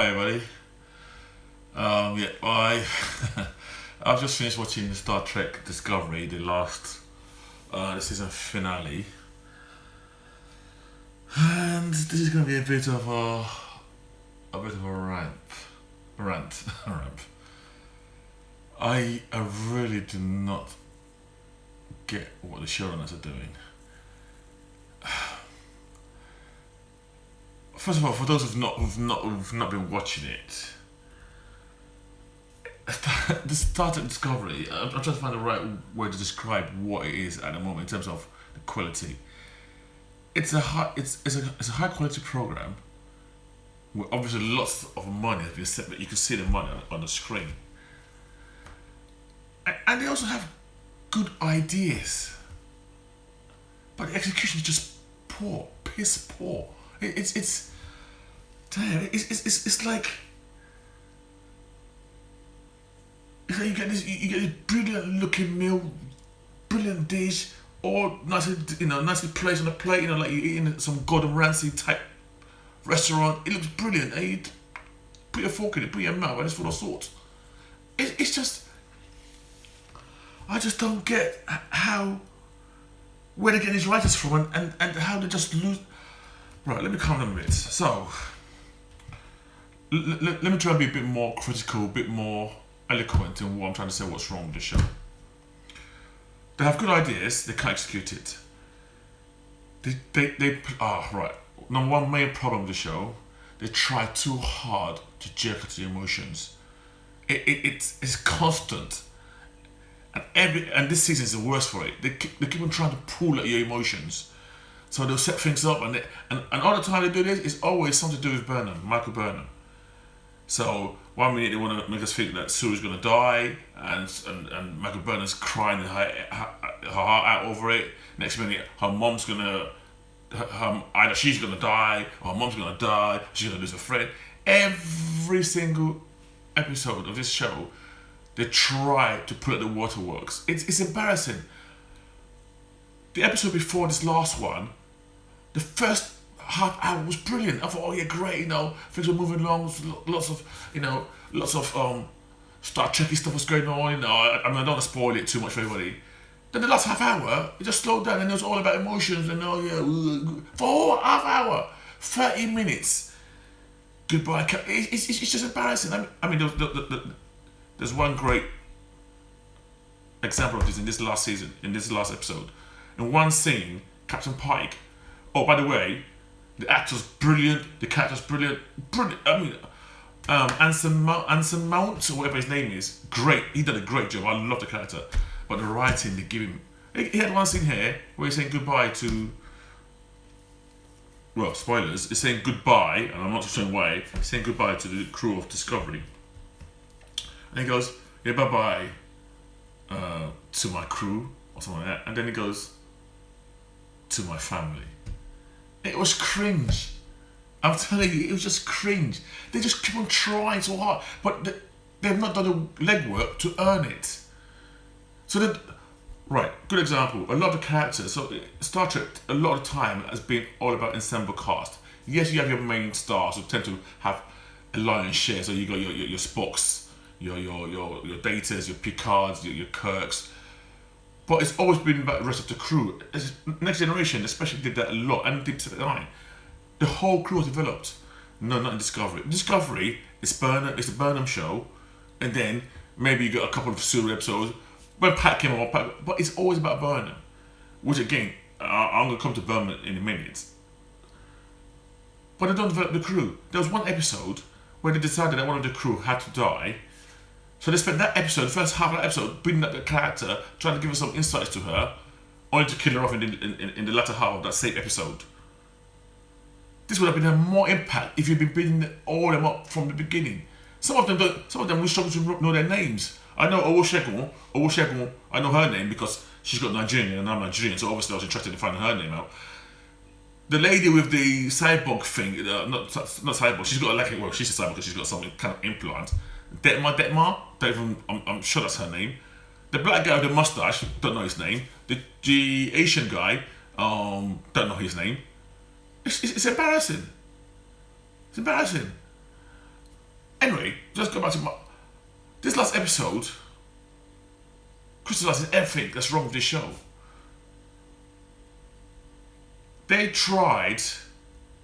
Hi everybody. I've just finished watching the Star Trek Discovery, the season finale, and this is going to be a bit of a rant. I really do not get what the showrunners are doing. First of all, for those who've not been watching it, the Star Trek Discovery, I'm trying to find the right way to describe what it is at the moment in terms of the quality. It's a high quality program with obviously lots of money has been set, but you can see the money on the screen, and they also have good ideas, but the execution is just poor, piss poor. It's damn. It's like you get this brilliant looking meal, brilliant dish, all nicely placed on a plate. Like you're eating some Gordon Ramsay type restaurant. It looks brilliant, and you put your fork in it, put your mouth, and it's full of salt. It's just, I just don't get where they get these writers from, and how they just lose. Right, let me calm down a bit. So, let me try and be a bit more critical, a bit more eloquent in what I'm trying to say. What's wrong with the show? They have good ideas, they can't execute it. Right. Number one main problem with the show, they try too hard to jerk at the emotions. It's constant, and this season is the worst for it. They keep on trying to pull at your emotions. So they'll set things up, and all the time they do this, it's always something to do with Michael Burnham. So 1 minute they want to make us think that Sue's going to die, and Michael Burnham's crying her heart out over it. Next minute, her mom's either she's going to die, or her mom's going to die, she's going to lose a friend. Every single episode of this show, they try to put at the waterworks. It's embarrassing. The episode before this last one, the first half hour was brilliant. I thought, oh yeah, great, things were moving along, lots of Star Trekky stuff was going on, I don't want to spoil it too much for everybody. Then the last half hour, it just slowed down and it was all about emotions and for a whole half hour, 30 minutes, goodbye. It's just embarrassing. There's one great example of this in this last season, in this last episode. In one scene, Captain Pike. Oh, by the way, the actor's brilliant. The character's brilliant. Anson Mount, or whatever his name is, great. He did a great job. I love the character, but the writing they give him. He had one scene here where he's saying goodbye to. Well, spoilers. He's saying goodbye, and I'm not sure why. He's saying goodbye to the crew of Discovery, and he goes, "Yeah, bye bye to my crew," or something like that, and then he goes, "To my family." It was cringe. I'm telling you, it was just cringe. They just keep on trying so hard, but they've not done the legwork to earn it. So right, good example. A lot of the characters. So Star Trek, a lot of time has been all about ensemble cast. Yes, you have your main stars who tend to have a lion's share. So you got your Spocks, your Datas, your Picards, your Kirks. But it's always been about the rest of the crew. Next Generation especially did that a lot, and Deep Space Nine. The whole crew was developed. No, not in Discovery. Discovery is it's the Burnham show, and then maybe you got a couple of pseudo episodes when Pat came on, but it's always about Burnham. Which again, I'm going to come to Burnham in a minute. But they don't develop the crew. There was one episode where they decided that one of the crew had to die. So they spent that episode, the first half of that episode, building up the character, trying to give us some insights to her, only to kill her off in the latter half of that same episode. This would have been a more impact if you'd been building all them up from the beginning. Some of them will struggle to know their names. I know Owoshegun, I know her name because she's got Nigerian and I'm Nigerian, so obviously I was interested in finding her name out. The lady with the cyborg thing, not cyborg, she's got she's a cyborg because she's got some kind of implant. Detmar, I'm sure that's her name. The black guy with the mustache, don't know his name. The Asian guy, don't know his name. It's embarrassing. It's embarrassing. Anyway, just go back to this last episode. Crystallizes everything that's wrong with this show. They tried.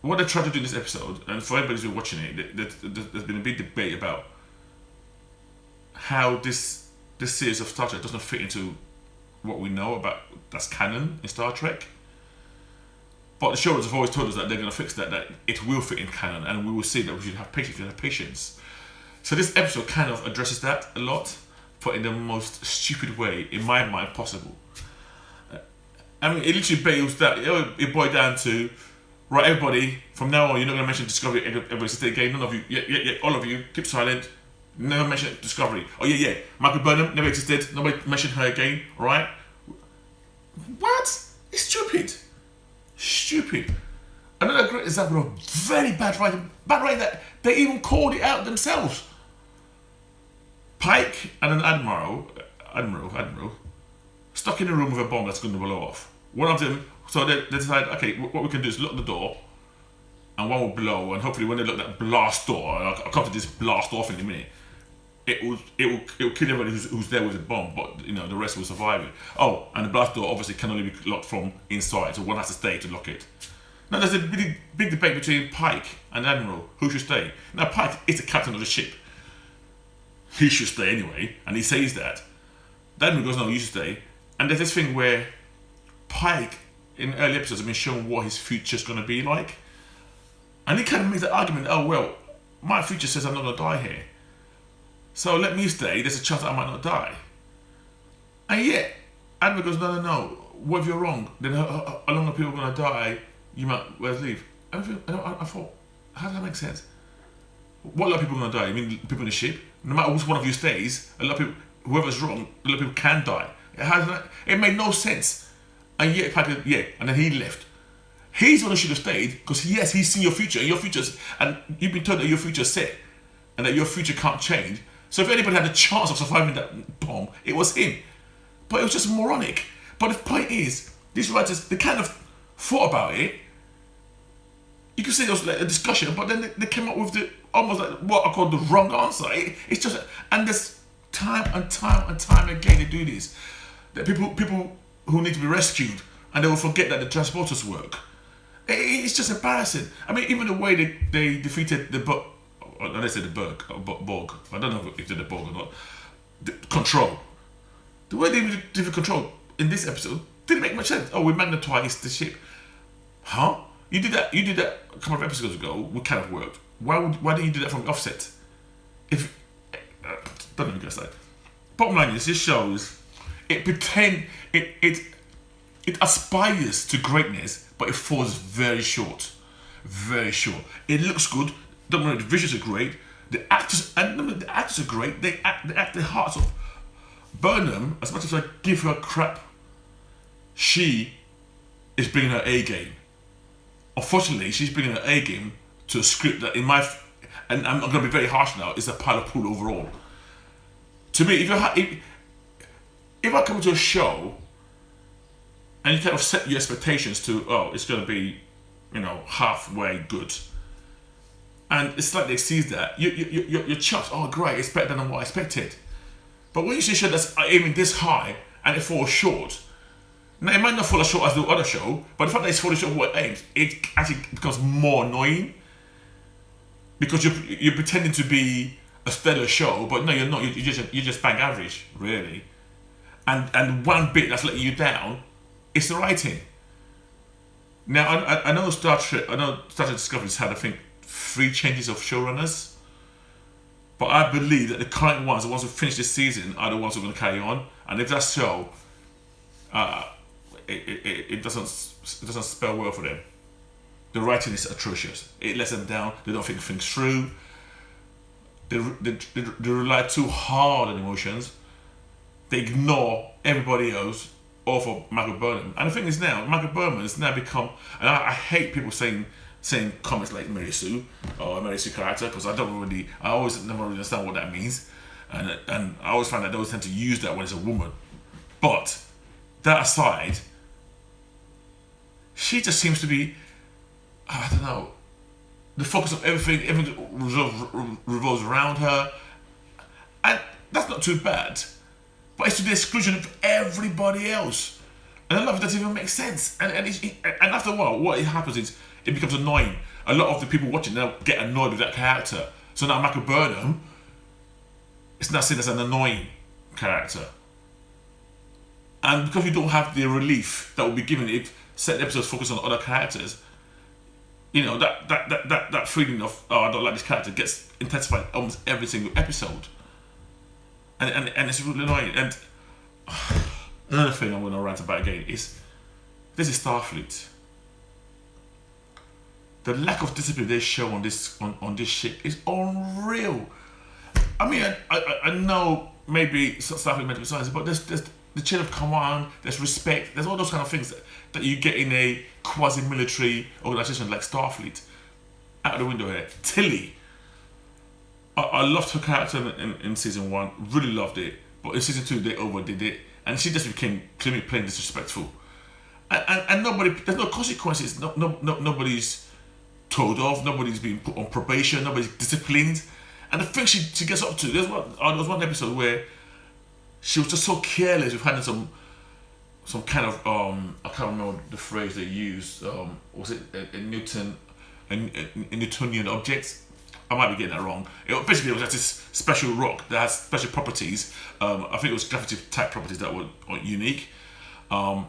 What they tried to do in this episode, and for everybody who's been watching it, there's been a big debate about how this series of Star Trek doesn't fit into what we know about that's canon in Star Trek. But the showrunners have always told us that they're going to fix that it will fit in canon, and we will see that we should have patience. So this episode kind of addresses that a lot, but in the most stupid way, in my mind, possible. I mean, it literally it boiled down to, right, everybody, from now on, you're not going to mention Discovery, everybody stay again, none of you, all of you, keep silent, never mention Discovery. Oh yeah, Michael Burnham, never existed, nobody mentioned her again, alright? What? It's stupid. Another great example of very bad writing that they even called it out themselves. Pike and an admiral, stuck in a room with a bomb that's going to blow off. One of them, so they decide, okay, what we can do is lock the door, and one will blow, and hopefully when they lock that blast door, and I'll come to this blast off in a minute, it will kill everybody who's there with the bomb, but the rest will survive it. Oh, and the blast door obviously can only be locked from inside, so one has to stay to lock it. Now there's a big debate between Pike and Admiral who should stay. Now Pike is the captain of the ship. He should stay anyway, and he says that. The Admiral goes, no, you should stay. And there's this thing where Pike, in early episodes, has been shown what his future's going to be like. And he kind of makes the argument, oh, well, my future says I'm not going to die here. So let me stay, there's a chance that I might not die. And yet, Admiral goes, no, what if you're wrong? Then how long are people going to die? You might well leave. I thought, how does that make sense? What, a lot of people are going to die? I mean, people in the ship? No matter which one of you stays, a lot of people, whoever's wrong, a lot of people can die. It made no sense. And yet, and then he left. He's the one who should have stayed, because yes, he's seen your future, and you've been told that your future's set, and that your future can't change. So if anybody had a chance of surviving that bomb, it was him. But it was just moronic. But the point is, these writers, they kind of thought about it. You could say there was like a discussion, but then they came up with almost like what I call the wrong answer. It's just, and there's time and time again they do this. That people who need to be rescued, and they will forget that the transporters work. It's just embarrassing. I mean, even the way they defeated the Borg. They said the Borg. I don't know if they're the Borg or not. The Control. The way they defeated Control in this episode didn't make much sense. Oh, we magnetized the ship. Huh? You did that a couple of episodes ago. It kind of worked. Why didn't you do that from the offset? Don't even get started. Bottom line is, this shows it aspires to greatness, but it falls very short. Very short. It looks good. Don't worry, the visuals are great. The actors are great. They act their hearts off. Burnham, as much as I give her crap, she is bringing her A game. Unfortunately, she's bringing her A game to a script that, and I'm going to be very harsh now, is a pile of pool overall. To me, if I come to a show and you kind of set your expectations to, oh, it's going to be, halfway good, and it slightly exceeds that, you're chuffed. Oh, great, it's better than what I expected. But when you see a show that's aiming this high and it falls short, now it might not fall as short as the other show, but the fact that it's falling short of what it aims, it actually becomes more annoying, because you're pretending to be a stellar show, but no, you're not. You're just bang average, really. And one bit that's letting you down, it's the writing. Now I know Star Trek Discovery's had, I think, 3 changes of showrunners, but I believe that the current ones, the ones who finished this season, are the ones who are going to carry on. And if that's so, it doesn't spell well for them. The writing is atrocious. It lets them down. They don't think things through. They rely too hard on emotions. They ignore everybody else, all for Michael Burnham. And the thing is now, Michael Burnham has now become, and I hate people saying comments like Mary Sue or Mary Sue character, because I always never really understand what that means. And I always find that they always tend to use that when it's a woman. But that aside, she just seems to be, I don't know, the focus of everything revolves around her, and that's not too bad. But it's to the exclusion of everybody else, and a lot of it doesn't even make sense. And after a while, what happens is it becomes annoying. A lot of the people watching now get annoyed with that character. So now Michael Burnham is now seen as an annoying character. And because we don't have the relief that will be given if certain episodes focus on other characters, you know, that feeling of, oh, I don't like this character gets intensified almost every single episode. And it's really annoying. And another thing I'm going to rant about again is, this is Starfleet. The lack of discipline they show on this ship is unreal. I mean, I know maybe Starfleet meant to be science, but there's the chain of command, there's respect, there's all those kind of things that you get in a quasi-military organization like Starfleet. Out of the window here. Tilly. I loved her character in season 1, really loved it, but in season 2 they overdid it, and she just became clearly plain disrespectful. And nobody, there's no consequences, nobody's told off, nobody's been put on probation, nobody's disciplined. And the thing she gets up to, there was one episode where she was just so careless with having some kind of I can't remember the phrase they used. Was it a Newtonian object? I might be getting that wrong. Basically, it was just this special rock that has special properties. I think it was gravity type properties that were unique. And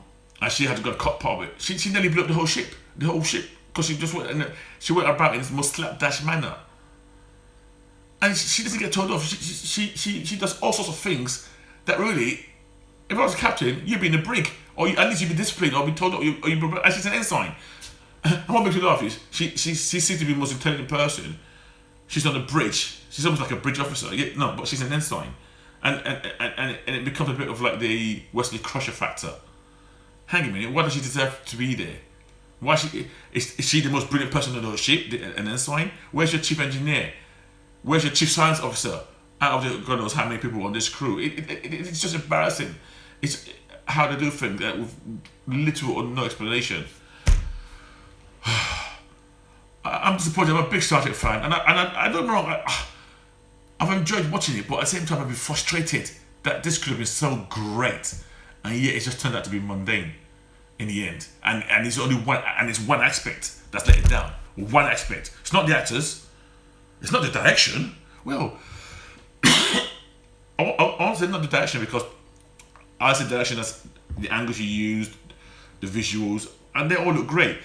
she had to go cut part of it. She nearly blew up the whole ship, because she just went about in the most slapdash manner. And she doesn't get told off. She does all sorts of things that really, if I was a captain, you'd be in a brig, or at least you'd be disciplined, or be told off, and she's an ensign. And what makes me laugh is she seems to be the most intelligent person. She's on a bridge. She's almost like a bridge officer. Yeah, no, but she's an ensign, and it becomes a bit of like the Wesley Crusher factor. Hang a minute, why does she deserve to be there? Why is she the most brilliant person on the ship, an ensign? Where's your chief engineer? Where's your chief science officer? Out of the God knows how many people on this crew. It's just embarrassing. It's how they do things with little or no explanation. I'm disappointed. I'm a big Star Trek fan, and I don't know. I've enjoyed watching it, but at the same time, I've been frustrated that this could have been so great, and yet it's just turned out to be mundane in the end. And it's only one, and it's one aspect that's let it down. One aspect. It's not the actors. It's not the direction. Well, I want to say not the direction, because I say direction as the angles you used, the visuals, and they all look great.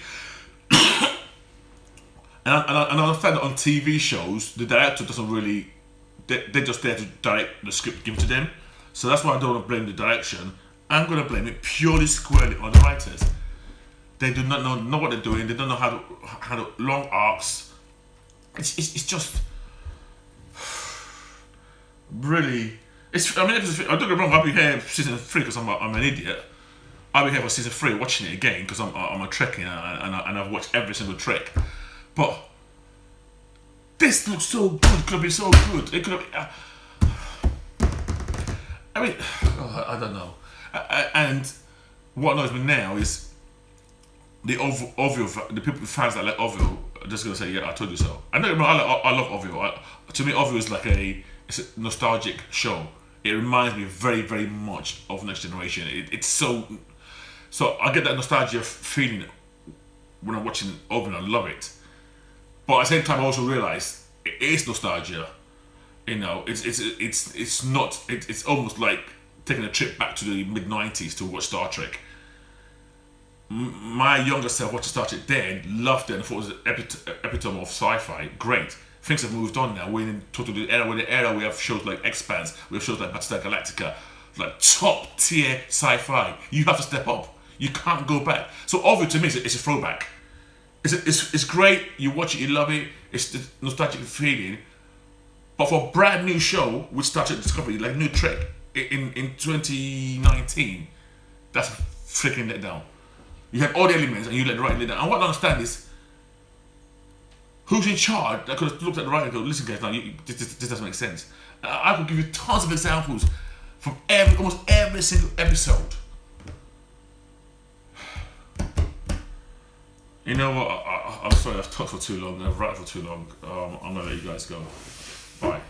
And I understand that on TV shows, the director doesn't really, they're just there to direct the script given to them. So that's why I don't want to blame the direction. I'm going to blame it purely squarely on the writers. They do not know what they're doing. They don't know how to long arcs. It's just really. I don't get me wrong. I'll be here for season 3 because I'm an idiot. I'll be here for season 3 watching it again because I'm a Trekkie and I've watched every single Trek. But this looks so good. Could have been so good. It could have. I mean, I don't know. And what annoys me now is the Orville, the people, fans that like Orville, are just gonna say, "Yeah, I told you so." I know, I love Orville. To me, Orville is like it's a nostalgic show. It reminds me very, very much of Next Generation. It's so I get that nostalgia feeling when I'm watching Orville. I love it, but at the same time, I also realise it is nostalgia. You know, it's not. It's almost like taking a trip back to the mid-90s to watch Star Trek. My younger self watched Star Trek then, loved it, and thought it was an epitome of sci-fi. Great. Things have moved on now. We're in totally the era we have shows like Expanse, we have shows like Battlestar Galactica, like top tier sci-fi. You have to step up. You can't go back. So obviously to me, it's a throwback. It's great. You watch it, you love it. It's the nostalgic feeling. But for a brand new show, which started Discovery, like New Trek, in 2019, that's a freaking letdown. You had all the elements and you let the writing let down. And what I don't understand is, who's in charge that could have looked at the writing and go, listen guys, now this doesn't make sense. I could give you tons of examples from almost every single episode. You know what, I'm sorry, I've talked for too long. I've rapped for too long. I'm gonna let you guys go. Bye.